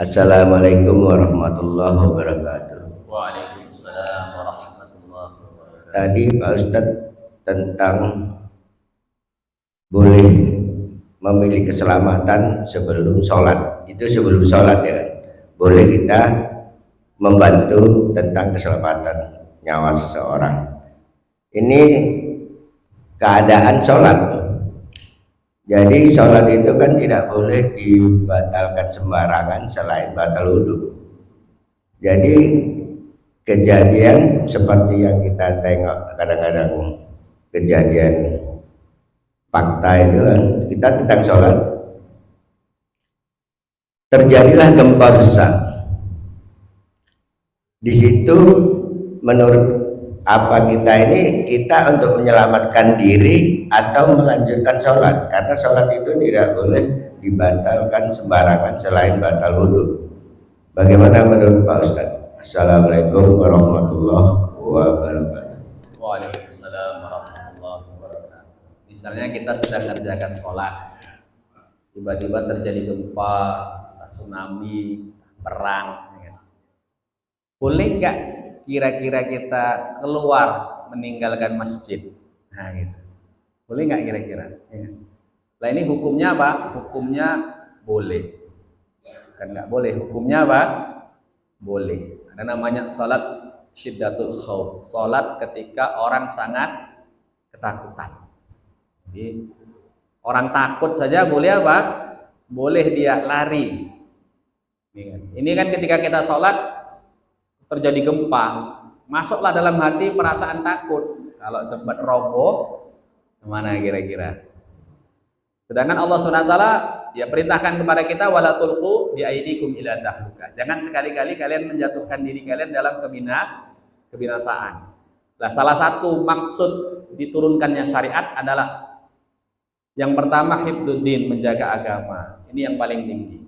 Assalamualaikum warahmatullahi wabarakatuh. Waalaikumsalam warahmatullahi wabarakatuh. Tadi Pak Ustadz tentang boleh memilih keselamatan sebelum sholat. Itu sebelum sholat ya kan? Boleh kita membantu tentang keselamatan nyawa seseorang. Ini keadaan sholat. Jadi sholat itu kan tidak boleh dibatalkan sembarangan selain batal wudhu. Jadi kejadian seperti yang kita tengok kadang-kadang, kejadian fakta itu kan, kita tentang sholat, terjadilah gempa besar. Di situ menurut apa kita ini, kita untuk menyelamatkan diri atau melanjutkan sholat, karena sholat itu tidak boleh dibatalkan sembarangan selain batal wudhu. Bagaimana menurut Pak Ustadz? Assalamualaikum warahmatullahi wabarakatuh. Waalaikumsalam warahmatullahi wabarakatuh. Misalnya kita sedang mengerjakan sholat, tiba-tiba terjadi gempa, tsunami, perang, ya kan? Boleh nggak kira-kira kita keluar meninggalkan masjid? Nah gitu. Boleh nggak kira-kira? Ya. Nah ini hukumnya apa? Hukumnya boleh. Kan nggak boleh. Hukumnya apa? Boleh. Ada namanya salat syiddatul khauf, salat ketika orang sangat ketakutan. Jadi orang takut saja boleh apa? Boleh dia lari. Ini kan ketika kita sholat terjadi gempa, masuklah dalam hati perasaan takut. Kalau sempat roboh, kemana kira-kira? Sedangkan Allah SWT ya perintahkan kepada kita wala tulqu bi aidikum ila tahluka. Jangan sekali-kali kalian menjatuhkan diri kalian dalam kebinasaan. Nah, salah satu maksud diturunkannya syariat adalah yang pertama hifdzuddin, menjaga agama. Ini yang paling tinggi.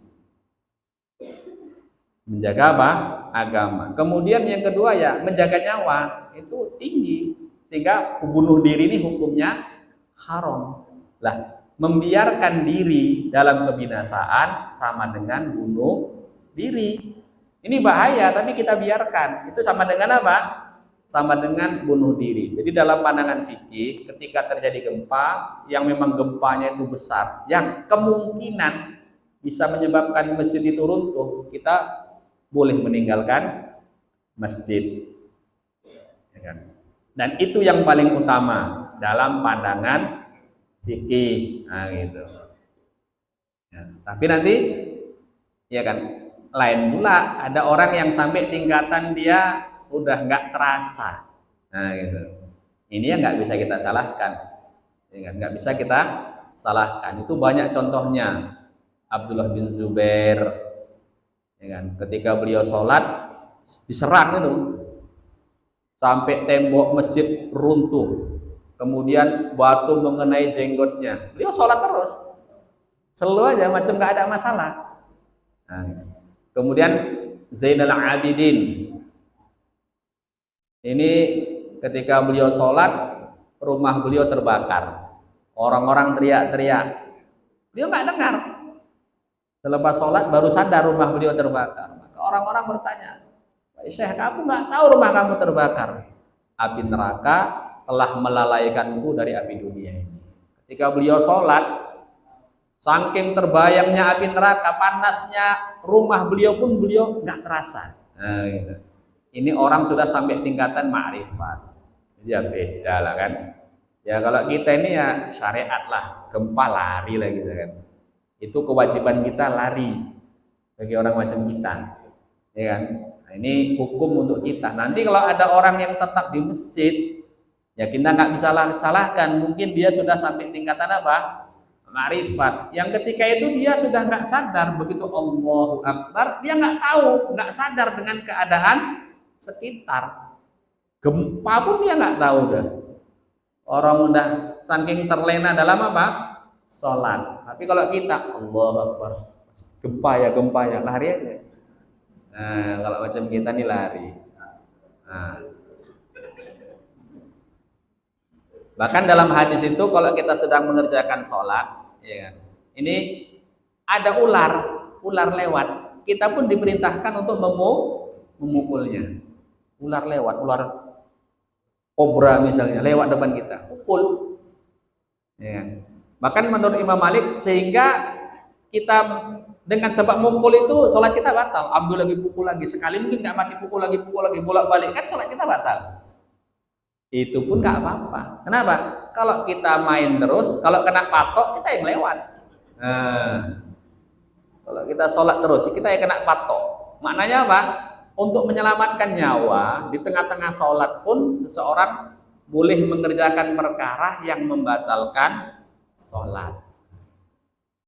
Menjaga apa? Agama. Kemudian yang kedua ya menjaga nyawa, itu tinggi. Sehingga bunuh diri ini hukumnya haram. Lah, membiarkan diri dalam kebinasaan sama dengan bunuh diri. Ini bahaya, tapi kita biarkan. Itu sama dengan apa? Sama dengan bunuh diri. Jadi dalam pandangan fikih, ketika terjadi gempa, yang memang gempanya itu besar, yang kemungkinan bisa menyebabkan masjid itu runtuh, kita boleh meninggalkan masjid. Ya kan? Dan itu yang paling utama dalam pandangan fikih, nah gitu. Ya, tapi nanti, ya kan, lain pula ada orang yang sampai tingkatan dia udah nggak terasa, nah gitu. Ini yang nggak bisa kita salahkan, ya kan? Nggak bisa kita salahkan. Itu banyak contohnya. Abdullah bin Zubair, ya kan, ketika beliau sholat diserang itu sampai tembok masjid runtuh. Kemudian batu mengenai jenggotnya. Beliau sholat terus, selalu aja macam nggak ada masalah. Nah, kemudian Zainal Abidin, ini ketika beliau sholat, rumah beliau terbakar. Orang-orang teriak-teriak, beliau nggak dengar. Selepas sholat baru sadar rumah beliau terbakar. Maka orang-orang bertanya, Pak Syekh, kamu nggak tahu rumah kamu terbakar? Api neraka telah melalaikanku dari api dunia ini. Ketika beliau sholat, saking terbayangnya api neraka, panasnya rumah beliau pun beliau nggak terasa. Nah, gitu. Ini orang sudah sampai tingkatan ma'rifat. Ya beda lah kan. Ya kalau kita ini ya syariat lah, gempa lari lah gitu kan. Itu kewajiban kita lari bagi orang macam kita, ya kan. Nah, ini hukum untuk kita. Nanti kalau ada orang yang tetap di masjid, ya kita nggak bisa salahkan. Mungkin dia sudah sampai tingkatan apa? Ma'rifat. Yang ketika itu dia sudah nggak sadar, begitu Allahu Akbar, dia nggak tahu, nggak sadar dengan keadaan sekitar. Gempa pun dia nggak tahu dah. Orang udah saking terlena dalam apa? Sholat. Tapi kalau kita Allahu Akbar, gempa ya, lari aja. Nah, kalau macam kita nih lari. Nah, bahkan dalam hadis itu kalau kita sedang mengerjakan sholat, ya kan, ini ada ular lewat. kita pun diperintahkan untuk memukulnya. Ular lewat, ular kobra misalnya lewat depan kita, pukul. Ya. Bahkan menurut Imam Malik, sehingga kita dengan sebab mukul itu sholat kita batal. Ambil lagi, pukul lagi, sekali mungkin nggak mati, pukul lagi, bolak-balik, kan sholat kita batal. Itu pun nggak apa-apa. Kenapa? Kalau kita main terus, kalau kena patok kita yang lewat. Nah, kalau kita sholat terus, kita yang kena patok. Maknanya apa? Untuk menyelamatkan nyawa di tengah-tengah sholat pun seseorang boleh mengerjakan perkara yang membatalkan sholat.